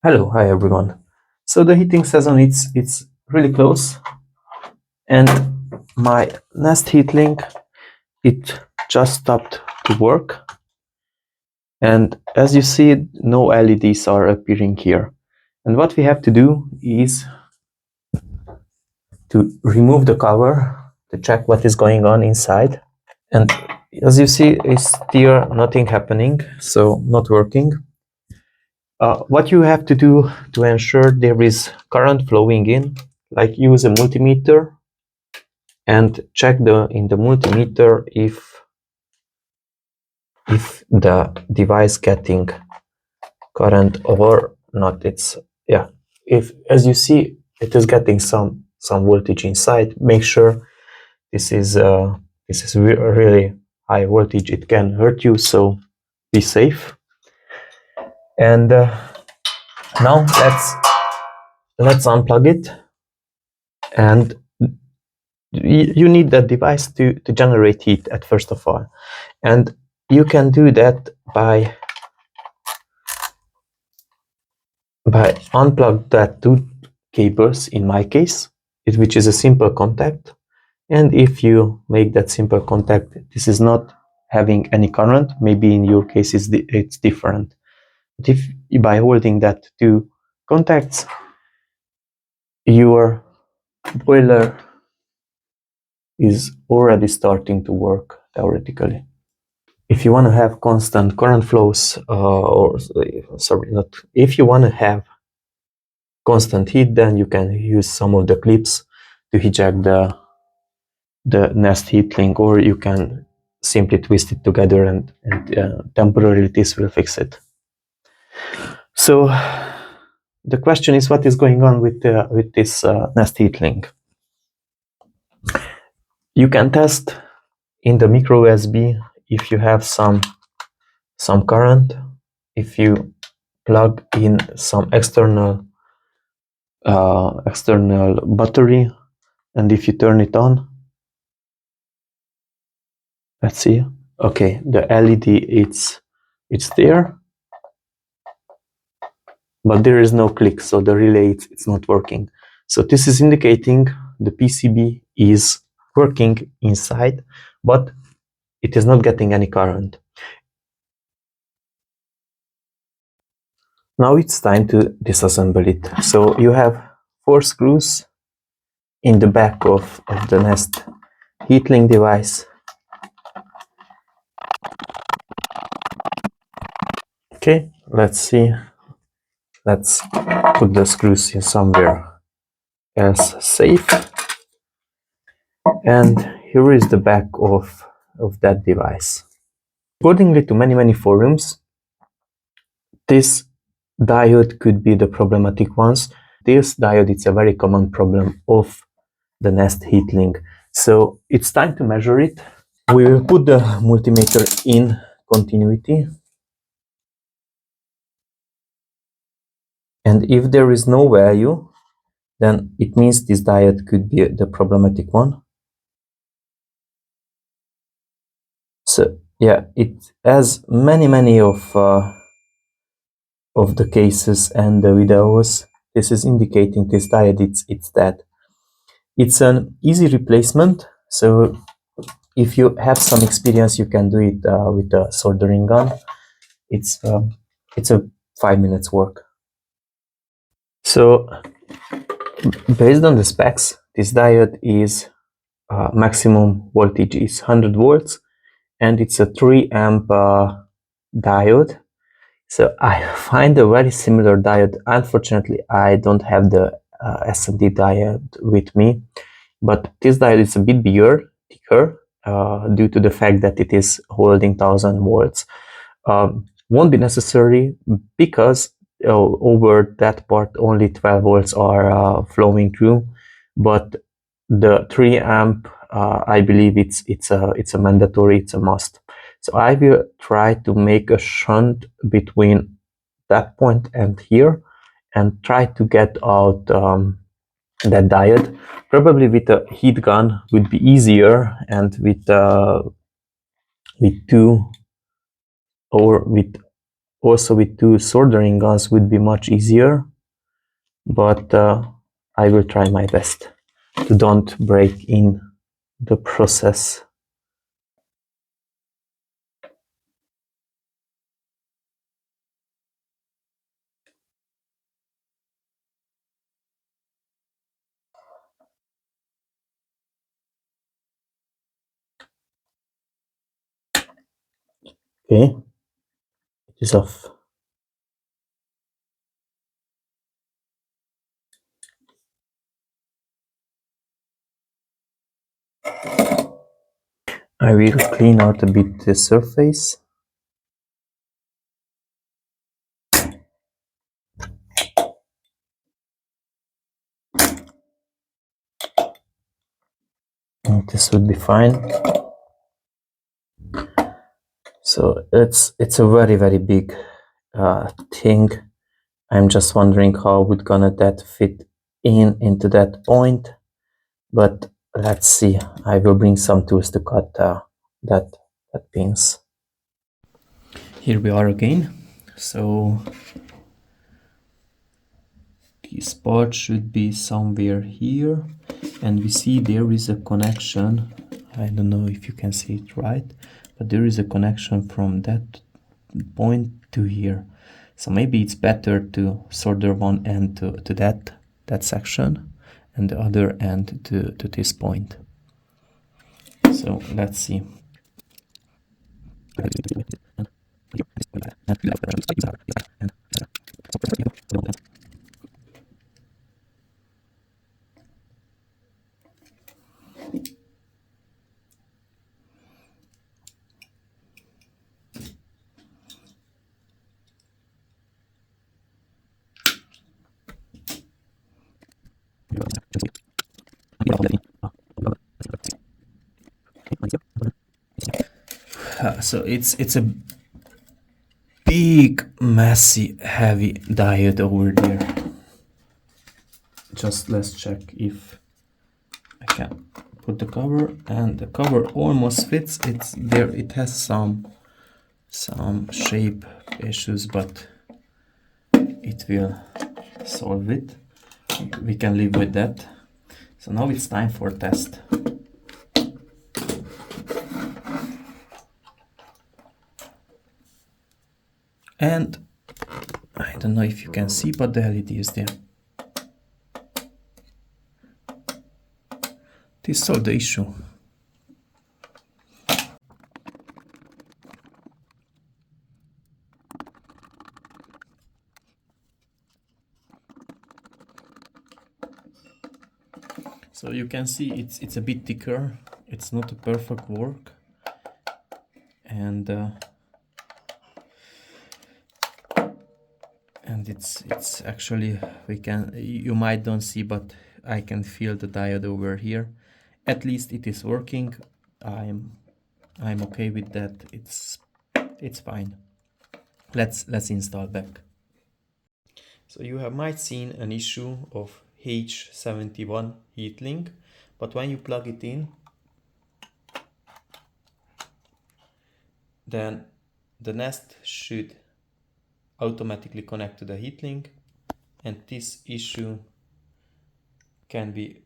Hello, hi everyone. So the heating season it's really close, and my Nest heating it just stopped to work, and as you see, no LEDs are appearing here. And what we have to do is to remove the cover to check what is going on inside. And as you see, it's still nothing happening, so not working. What you have to do to ensure there is current flowing in, like use a multimeter and check in the multimeter if the device getting current or not. It's if, as you see, it is getting some voltage inside. Make sure this is really high voltage. It can hurt you, so be safe. And now let's unplug it. And you need that device to generate heat at first of all, and you can do that by unplug that two cables in my case, which is a simple contact. And if you make that simple contact, this is not having any current. Maybe in your case it's different. But if by holding that two contacts, your boiler is already starting to work theoretically. If you want to have constant current flows, if you want to have constant heat, then you can use some of the clips to eject the Nest heat link, or you can simply twist it together and temporarily this will fix it. So the question is, what is going on with this Nest heat link? You can test in the micro USB if you have some current. If you plug in some external battery, and if you turn it on, let's see. Okay, the LED it's there, but there is no click, so the relay it's not working. So this is indicating the PCB is working inside, but it is not getting any current. Now it's time to disassemble it. So you have 4 screws in the back of the Nest heatlink device. Okay, let's see. Let's put the screws in somewhere else safe. And here is the back of that device. Accordingly to many forums, this diode could be the problematic ones. This diode is a very common problem of the Nest heatlink. So it's time to measure it. We will put the multimeter in continuity. And if there is no value, then it means this diode could be the problematic one. So yeah, it has many of the cases and the videos. This is indicating this diode it's dead. It's an easy replacement, so if you have some experience, you can do it with a soldering gun. It's a 5 minutes work. So based on the specs, this diode is maximum voltage is 100 volts, and it's a 3 amp diode. So I find a very similar diode. Unfortunately, I don't have the SMD diode with me, but this diode is a bit bigger, thicker, due to the fact that it is holding 1000 volts. Won't be necessary because over that part only 12 volts are flowing through, but the 3 amp, I believe it's a mandatory, it's a must. So I will try to make a shunt between that point and here and try to get out that diode. Probably with a heat gun would be easier, and with 2 or with also with two soldering guns would be much easier, but I will try my best to don't break in the process. Okay, it is off. I will clean out a bit the surface. And this would be fine. So it's a very big thing. I'm just wondering how would gonna that fit into that point, but let's see. I will bring some tools to cut that pins. Here we are again. So this part should be somewhere here, and we see there is a connection. I don't know if you can see it right, but there is a connection from that point to here. So maybe it's better to solder one end to that section and the other end to this point. So let's see. So it's a big, messy, heavy diode over there. Just let's check if I can put the cover, and the cover almost fits. It's there. It has some shape issues, but it will solve it. We can live with that. So now it's time for test. And I don't know if you can see, but the LED is there. This solved the issue. So you can see it's a bit thicker. It's not a perfect work, and it's actually, you might don't see, but I can feel the diode over here. At least it is working. I'm okay with that. It's fine. Let's install back. So you have might seen an issue of H71 heat link, but when you plug it in, then the Nest should automatically connect to the heat link, and this issue can be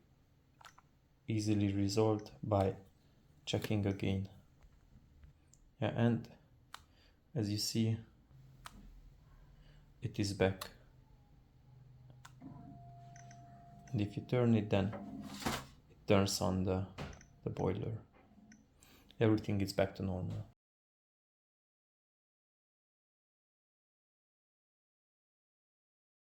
easily resolved by checking again. Yeah, and as you see, it is back. And if you turn it, then it turns on the boiler. Everything is back to normal.